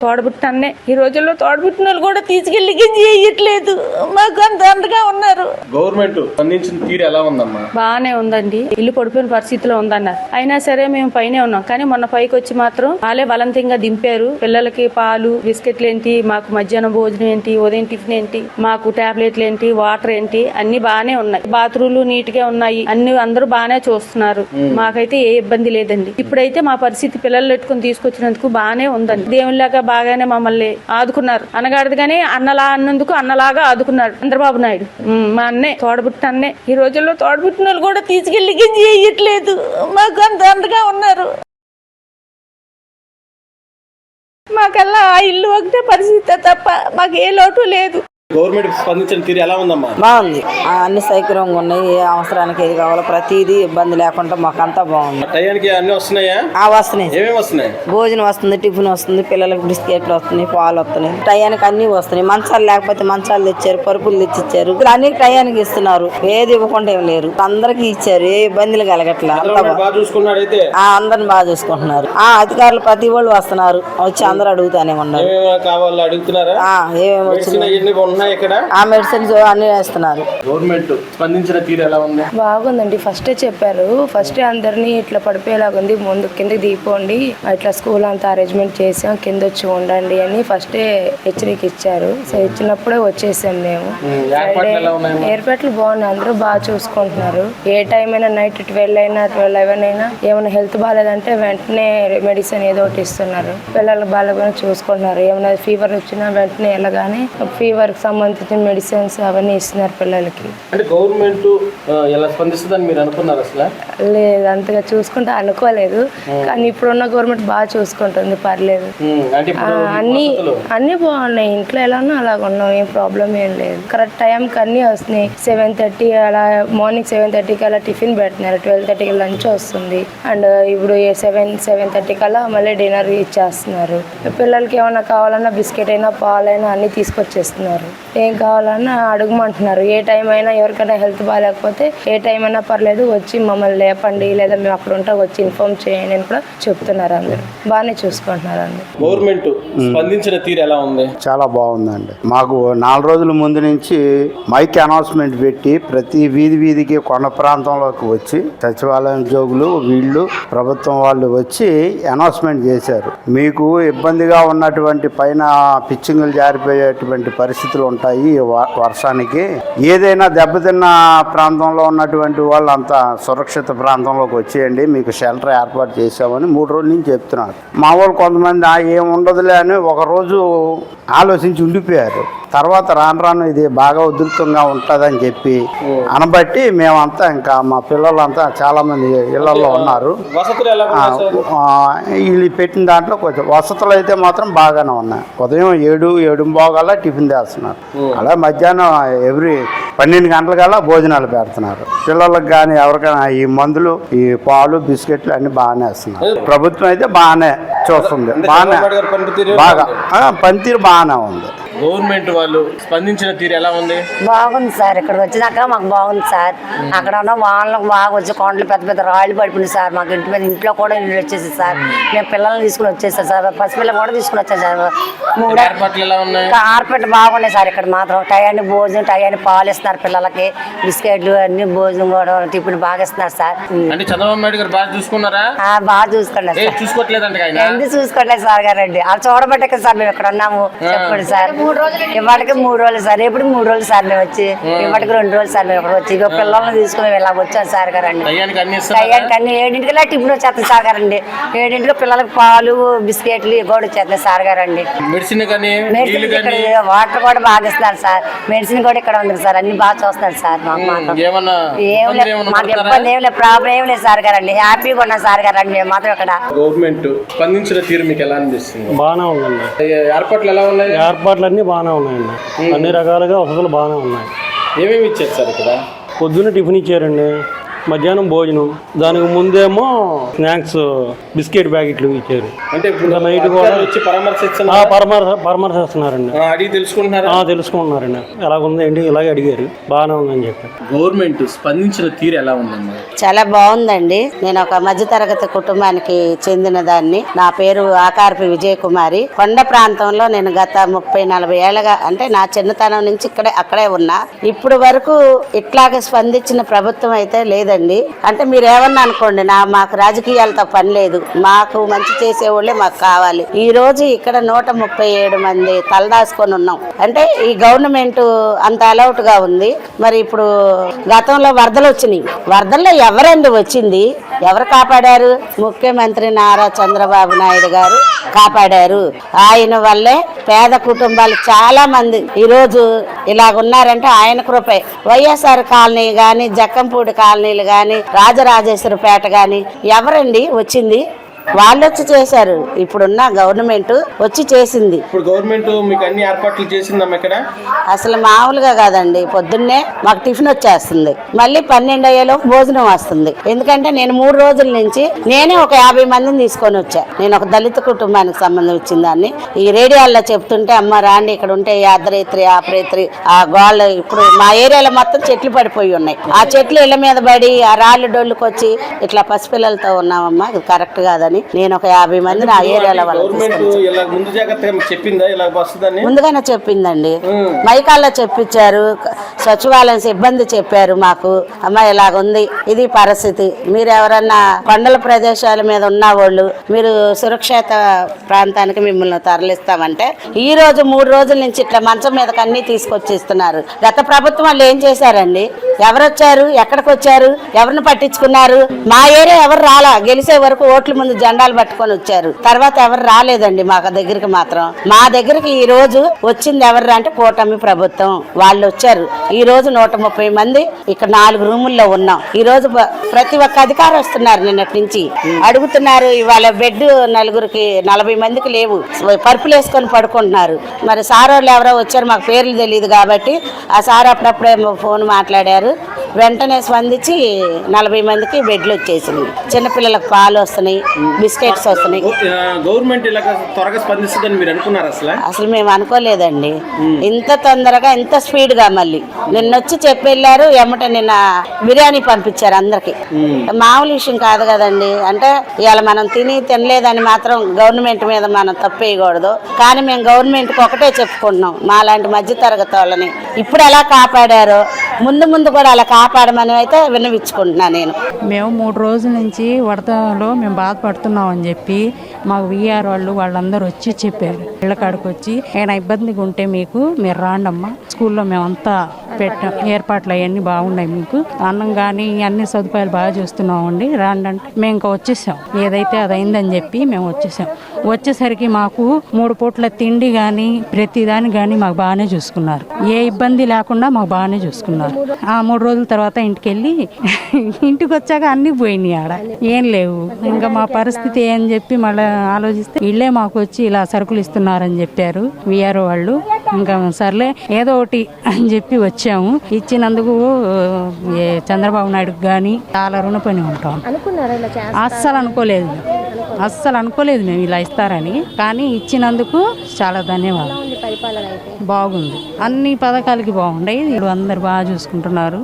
తోడబుట్టన్నే ఈ రోజుల్లో తోడబుట్టిన వాళ్ళు కూడా తీసుకెళ్లి గింజి వేయట్లేదు. మాకు అంత అండగా ఉన్నారు. గవర్నమెంట్ స్పందించిన తీరు ఎలా ఉందమ్మా? బాగానే ఉందండి. ఇల్లు పడిపోయిన పరిస్థితిలో ఉందన్నారు. అయినా సరే మేము పైనే ఉన్నాం. కానీ మొన్న పైకి వచ్చి మాత్రం వాళ్ళే బలవంతంగా దింపారు. పిల్లలకి పాలు బిస్కెట్లు ఏంటి, మాకు మధ్యాహ్నం భోజనం ఏంటి, ఉదయం టిఫిన్ ఏంటి, మాకు టాబ్లెట్లు ఏంటి, వాటర్ ఏంటి అన్ని బాగానే ఉన్నాయి. బాత్రూమ్లు నీట్ గా ఉన్నాయి. అన్ని అందరూ బాగానే చూస్తున్నారు. మాకైతే ఏ ఇబ్బంది లేదండి. ఇప్పుడైతే మా పరిస్థితి పిల్లలు పెట్టుకుని తీసుకొచ్చినందుకు బాగానే ఉందండి. దేవుళ్ళగా బాగానే మమ్మల్ని ఆదుకున్నారు. అనగాడదుగానే అన్నలా అన్నందుకు అన్నలాగా ఆదుకున్నాడు చంద్రబాబు నాయుడు. మా అన్నే తోడబుట్టన్నే ఈ రోజుల్లో తోడబుట్టిన వాళ్ళు కూడా తీసుకెళ్లి గింజి వేయట్లేదు. మాకు అంత అండగా ఉన్నారు. మాకల్లా ఆ ఇల్లు ఒకటే పరిస్థితి తప్ప మాకు ఏ లోటు లేదు. గవర్నమెంట్ స్పందించిన తీరు ఎలా ఉందమ్మా? బాగుంది. అన్ని సౌకర్యంగా ఉన్నాయి. ఏ అవసరానికి ఏది కావాలో ప్రతిదీ ఇబ్బంది లేకుండా మాకంతా బాగుంది. టయానికి అన్ని వస్తున్నాయా? వస్తున్నాయి. ఏమేమి వస్తున్నాయి? భోజనం వస్తుంది, టిఫిన్ వస్తుంది, పిల్లలకు బిస్కెట్లు వస్తున్నాయి, పాలు వస్తున్నాయి. టయానికి అన్ని వస్తున్నాయి. మంచాలు లేకపోతే మంచాలు తెచ్చారు, పరుపులు తెచ్చిచ్చారు. అన్ని టయానికి ఇస్తున్నారు. ఏది ఇవ్వకుండా ఏం లేరు. అందరికి ఇచ్చారు. ఏ ఇబ్బందులు కలగట్లా. అందరిని బాగా చూసుకుంటున్నారు. అధికారులు ప్రతి వాళ్ళు వస్తున్నారు. వచ్చి అందరు అడుగుతానే ఉన్నారు. ఏమేమి ఆ మెడిసిన్స్ అన్ని వేస్తున్నారు. గవర్నమెంట్ స్పందించిన తీరు ఎలా ఉంది? బాగుందండి. ఫస్టే చెప్పారు. ఫస్టే అందరినీ ఇట్లా పడిపోయేలాగా ఉంది, ముందు కిందకి దిగిపోండి, ఇట్లా స్కూల్ అంతా అరేంజ్మెంట్ చేసాం, కింద వచ్చి ఉండండి అని ఫస్టే హెచ్చరిక ఇచ్చారు. సో ఇచ్చినప్పుడే వచ్చేసాం మేము. ఏర్పాట్లు బాగున్నాయి. అందరూ బాగా చూసుకుంటున్నారు. ఏ టైం అయినా నైట్ 12 అయినా 11 అయినా ఏమైనా హెల్త్ బాగాలేదంటే వెంటనే మెడిసిన్ ఏదో ఒకటి ఇస్తున్నారు. పిల్లలకు బాగా చూసుకుంటున్నారు. ఏమైనా ఫీవర్ వచ్చినా వెంటనే వెళ్ళగానే ఫీవర్ సంబంధించిన మెడిసిన్స్ అవన్నీ ఇస్తున్నారు పిల్లలకి. అంటే గవర్నమెంట్ ఎలా స్పందిస్తుందని మీరు అనుకున్నారు? అసలు లేదు, అంతగా చూసుకుంటా అనుకోలేదు. కానీ ఇప్పుడున్న గవర్నమెంట్ బాగా చూసుకుంటుంది, పర్లేదు. అన్ని బాగున్నాయి. ఇంట్లో ఎలా ఉన్నా అలాగ ఉన్నాం. ఏం ప్రాబ్లం ఏం లేదు. కరెక్ట్ టైంకి అన్ని వస్తున్నాయి. 7:30 అలా మార్నింగ్ 7:30 అలా టిఫిన్ పెడుతున్నారు. 12:30 లంచ్ వస్తుంది. అండ్ ఇప్పుడు 7:30 కల్లా మళ్ళీ డిన్నర్ ఇచ్చేస్తున్నారు. పిల్లలకి ఏమైనా కావాలన్నా బిస్కెట్ అయినా పాలైనా అన్ని తీసుకొచ్చేస్తున్నారు. ఏం కావాలన్నా అడుగుమంటున్నారు. ఏ టైం అయినా ఎవరికైనా హెల్త్ బాగాలేకపోతే ఏ టైం అయినా పర్లేదు వచ్చి మమ్మల్ని లేపండి, లేదా మేము అక్కడ ఉంటా వచ్చి ఇన్ఫార్మ్ చేయండి అని కూడా చెప్తున్నారు. అందరూ బాగానే చూసుకుంటున్నారు. అందరూ. గవర్నమెంట్ స్పందించిన తీరు ఎలా ఉంది? చాలా బాగుందండి. మాకు 4 రోజుల ముందు నుంచి మైక్ అనౌన్స్మెంట్ పెట్టి ప్రతి వీధికి కొండ ప్రాంతంలోకి వచ్చి సచివాలయం ఉద్యోగులు వీళ్ళు ప్రభుత్వం వాళ్ళు వచ్చి అనౌన్స్మెంట్ చేశారు. మీకు ఇబ్బందిగా ఉన్నటువంటి పైన పిచ్చింగులు జారిపోయేటువంటి పరిస్థితులు ఉంటాయి వర్షానికి. ఏదైనా దెబ్బతిన్న ప్రాంతంలో ఉన్నటువంటి వాళ్ళు అంతా సురక్షిత ప్రాంతంలోకి వచ్చేయండి, మీకు షెల్టర్ ఏర్పాటు చేసామని 3 రోజుల నుంచి చెప్తున్నారు. మా వాళ్ళు కొంతమంది ఏం ఉండదులే అని ఒక రోజు ఆలోచించి ఉండిపోయారు. తర్వాత రాను ఇది బాగా ఉధృతంగా ఉంటుందని చెప్పి అనబట్టి మేమంతా ఇంకా మా పిల్లలంతా చాలా మంది ఇళ్లలో ఉన్నారు. వీళ్ళు పెట్టిన దాంట్లో కొంచెం వసతులు అయితే మాత్రం బాగానే ఉన్నాయి. ఉదయం 7:15 టిఫిన్ చేస్తున్నారు. అలా మధ్యాహ్నం 12 గంటలకల్లా భోజనాలు పెడుతున్నారు. పిల్లలకు కానీ ఎవరికైనా ఈ మందులు, ఈ పాలు, బిస్కెట్లు అన్ని బాగానే వేస్తున్నారు. ప్రభుత్వం అయితే బాగానే చూస్తుంది. బాగా పనితీరు బాగానే ఉంది. గవర్నమెంట్ వాళ్ళు స్పందించిన తీరు ఎలా ఉంది? బాగుంది సార్. ఇక్కడికి వచ్చినాక మాకు బాగుంది సార్. అక్కడ ఉన్న వాళ్ళకు బాగా వచ్చి కొండలు పెద్ద పెద్ద రాళ్ళు పడిపోయింది సార్. మాకు ఇంటి మీద ఇంట్లో కూడా నీళ్ళు వచ్చేసి సార్. మేము పిల్లల్ని తీసుకుని వచ్చేసాం సార్. పసిపిల్లలు కూడా తీసుకుని వచ్చాం సార్. ఆర్పెట్లు బాగున్నాయి సార్. ఇక్కడ మాత్రం టయానికి భోజనం, టయానికి పాలు ఇస్తున్నారు పిల్లలకి, బిస్కెట్లు అన్ని భోజనం కూడా టిఫిన్ బాగా ఇస్తున్నారు సార్. చంద్రబాబు నాయుడు గారు బాగా చూసుకున్నారా? బాగా చూసుకున్నారు. ఎందుకు చూసుకోవట్లేదు సార్ గారండి? వాళ్ళు చూడబట్టే కదా సార్ మేము ఇక్కడ ఉన్నాము. చెప్పండి సార్. ఇవాటికి 3 రోజులు సార్. ఎప్పుడు 3 రోజులు సార్ మేము వచ్చి, ఇవాటికి 2 రోజులు సార్ మేము ఇక్కడ వచ్చి ఇక పిల్లల్ని తీసుకుని ఇలా వచ్చాను సార్ గారండి. టయానికి అన్ని 7:00 టిఫిన్ వచ్చేస్తాం సార్ గారండి. 7:00 పిల్లలకి పాలు, బిస్కెట్లు కూడా వచ్చేస్తాయి సార్ గారండి. మెడిసిన్ ఇక్కడ వాటర్ కూడా బాగా ఇస్తున్నారు సార్. మెడిసిన్ కూడా ఇక్కడ ఉంది సార్. అన్ని బాగా చూస్తున్నారు సార్. మాకు మాత్రం మాకు ఇబ్బంది ఏం లేదు, ప్రాబ్లం ఏం లేదు సార్ గారండి. హ్యాపీగా ఉన్నాం సార్ గారండి. మేము మాత్రం ఇక్కడ గవర్నమెంట్ స్పందించిన తీరు మీకు ఎలా అనిపిస్తుంది? బాగానే ఉందండి. ఏర్పాట్లు ఎలా ఉన్నాయి? ఏర్పాట్లు అన్ని బాగానే ఉన్నాయండి. అన్ని రకాలుగా వసతులు బాగానే ఉన్నాయి. ఏమేమి ఇచ్చారు సార్ ఇక్కడ? పొద్దున్న టిఫిన్ ఇచ్చారండి, మధ్యాహ్నం భోజనం, దానికి ముందేమో స్నాక్స్ బిస్కెట్ ప్యాకెట్లు ఇచ్చారు. అంటే ఇప్పుడు ఇంకా నైట్ కూడా వచ్చి పరామర్శిస్తున్నారు. పరామర్శిస్తున్నారండి. అడిగి తెలుసుకుంటున్నారు. తెలుసుకుంటున్నారండి. ఎలాగుంది ఏంటి ఇలాగే అడిగారు. బాగానే ఉందని చెప్పారు. గవర్నమెంట్ స్పందించిన తీరు ఎలా ఉందమ్మా? చాలా బాగుందండి. నేను ఒక మధ్యతరగతి కుటుంబానికి చెందిన దాన్ని. నా పేరు ఆకారపి విజయకుమారి. కొండ ప్రాంతంలో నేను గత 30-40 ఏళ్ళగా, అంటే నా చిన్నతనం నుంచి అక్కడే ఉన్నా. ఇప్పుడు వరకు ఇట్లాగే స్పందించిన ప్రభుత్వం అయితే లేదండి. అంటే మీరు ఏమన్నా అనుకోండి, మాకు రాజకీయాలతో పని లేదు, మాకు మంచి చేసేవాళ్ళే మాకు కావాలి. ఈ రోజు ఇక్కడ 137 మంది తలదాచుకొని ఉన్నాం. అంటే ఈ గవర్నమెంట్ అంత అలౌట్ గా ఉంది. మరి ఇప్పుడు గతంలో వరదలు వచ్చినాయి. వరదల్లో ఎవరండి వచ్చింది? ఎవరు కాపాడారు? ముఖ్యమంత్రి నారా చంద్రబాబు నాయుడు గారు కాపాడారు. ఆయన వల్లే పేద కుటుంబాలు చాలా మంది ఈ రోజు ఇలాగున్నారంటే ఆయన కృపే. వైఎస్ఆర్ కాలనీ గాని, జక్కంపూడి కాలనీలు గాని, రాజరాజేశ్వరపేట గాని ఎవరండి వచ్చింది? వాళ్ళు వచ్చి చేశారు. ఇప్పుడున్న గవర్నమెంట్ వచ్చి చేసింది. ఇప్పుడు గవర్నమెంట్ మీకు అన్ని ఏర్పాట్లు చేసిందమ్మా ఇక్కడ? అసలు మామూలుగా కాదండి. పొద్దున్నే మాకు టిఫిన్ వచ్చేస్తుంది, మళ్ళీ 12 అయ్యేలోపు భోజనం వస్తుంది. ఎందుకంటే నేను 3 రోజుల నుంచి నేనే ఒక 50 మందిని తీసుకొని వచ్చా. నేను ఒక దళిత కుటుంబానికి సంబంధించిన దాన్ని. ఈ రేడియోల్లో చెప్తుంటే అమ్మ రాండి ఇక్కడ ఉంటే యాదరేత్రి ఆపరేత్రి ఆ గోళ్ళ. ఇప్పుడు మా ఏరియాలో మొత్తం చెట్లు పడిపోయి ఉన్నాయి. ఆ చెట్లు ఇళ్ల మీద పడి ఆ రాళ్ళు డొల్లుకొచ్చి ఇట్లా పసిపిల్లలతో ఉన్నామమ్మా. ఇది కరెక్ట్ కాదని నేను ఒక 50 మందిని ఆ ఏరియాలో ముందుగానే చెప్పిందండి. మైకాల్లో చెప్పించారు, సచివాలయం సిబ్బంది చెప్పారు మాకు, అమ్మ ఇలాగుంది, ఇది పరిస్థితి, మీరు ఎవరన్నా కొండల ప్రదేశాల మీద ఉన్న వాళ్ళు మీరు సురక్షిత ప్రాంతానికి మిమ్మల్ని తరలిస్తామంటే ఈ రోజు 3 రోజుల నుంచి ఇట్లా మంచం మీదకి అన్ని తీసుకొచ్చి ఇస్తున్నారు. గత ప్రభుత్వం వాళ్ళు ఏం చేశారండి? ఎవరొచ్చారు? ఎక్కడికి వచ్చారు? ఎవరిని పట్టించుకున్నారు? మా ఏరియా ఎవరు రాలా. గెలిచే వరకు ఓట్ల ముందు జెండాలు పట్టుకొని వచ్చారు. తర్వాత ఎవరు రాలేదండి మా దగ్గరికి మాత్రం. మా దగ్గరికి ఈ రోజు వచ్చింది ఎవరు అంటే కూటమి ప్రభుత్వం వాళ్ళు వచ్చారు. ఈ రోజు 130 మంది ఇక్కడ 4 రూముల్లో ఉన్నాం. ఈ రోజు ప్రతి ఒక్క అధికారి వస్తున్నారు. నిన్నటి నుంచి అడుగుతున్నారు. ఇవాళ బెడ్ 40 మందికి లేవు, పరుపులు వేసుకొని పడుకుంటున్నారు. మరి సార్ వాళ్ళు ఎవరో వచ్చారు, మాకు పేర్లు తెలియదు కాబట్టి ఆ సార్ అప్పుడప్పుడే ఫోన్ మాట్లాడారు. వెంటనే స్పందించి 40 మందికి బెడ్లు వచ్చేసింది. చిన్నపిల్లలకు పాలు వస్తున్నాయి, బిస్కెట్స్ వస్తున్నాయి. గవర్నమెంట్ ఇలా త్వరగా స్పందిస్తుందని మీరు అనుకున్నారు? అసలు మేము అనుకోలేదండి ఇంత తొందరగా, ఇంత స్పీడ్ గా. మళ్ళీ నిన్నొచ్చి చెప్పెళ్ళారు, ఎమ్మట నిన్న బిర్యానీ పంపించారు అందరికి. మామూలు విషయం కాదు కదండి. అంటే ఇవాళ మనం తినలేదని మాత్రం గవర్నమెంట్ మీద మనం తప్పేయకూడదు. కానీ మేము గవర్నమెంట్ కి ఒకటే చెప్పుకుంటున్నాం, మా లాంటి మధ్య తరగతి వాళ్ళని ఇప్పుడు ఎలా కాపాడారో ముందు కూడా అలా కాపాడమని అయితే విన్నవించుకుంటున్నా నేను. మేము 3 రోజుల నుంచి వరదలో మేము బాధపడుతున్నాం అని చెప్పి మాకు విఆర్ వాళ్ళందరూ వచ్చి చెప్పారు. ఇళ్ళ కాడికి వచ్చి ఏమైనా ఇబ్బందిగా ఉంటే మీరు రాండమ్మా, స్కూల్లో మేమంతా పెట్టాం, ఏర్పాట్లు అవన్నీ బాగున్నాయి, మీకు అన్నం కానీ అన్ని సదుపాయాలు బాగా చూస్తున్నామండి, రాండి అంటే మేము ఇంకా వచ్చేసాం. ఏదైతే అది అయిందని చెప్పి మేము వచ్చేసాం. వచ్చేసరికి మాకు 3 పూట్ల తిండి కానీ ప్రతిదాని కానీ మాకు బాగానే చూసుకున్నారు. ఏ ఇబ్బంది లేకుండా మాకు బాగానే చూసుకున్నారు. ఆ 3 రోజుల తర్వాత ఇంటికి వచ్చాక అన్ని పోయినాయి. ఆడ ఏం లేవు. ఇంకా మా పరిస్థితి అని చెప్పి మళ్ళీ ఆలోచిస్తే ఇళ్ళే మాకు వచ్చి ఇలా సరుకులు ఇస్తున్నారని చెప్పారు విఆర్ఓ వాళ్ళు. ఇంకా సర్లే ఏదో ఒకటి అని చెప్పి వచ్చాము. ఇచ్చినందుకు చంద్రబాబు నాయుడుకి కానీ చాలా రుణపడి ఉంటాం. అస్సలు అనుకోలేదు మేము ఇలా ఇస్తారని. కానీ ఇచ్చినందుకు చాలా ధన్యవాదాలు. బాగుంది, అన్ని పథకాలకి బాగుంటాయి. అందరు బాగా చూసుకుంటున్నారు.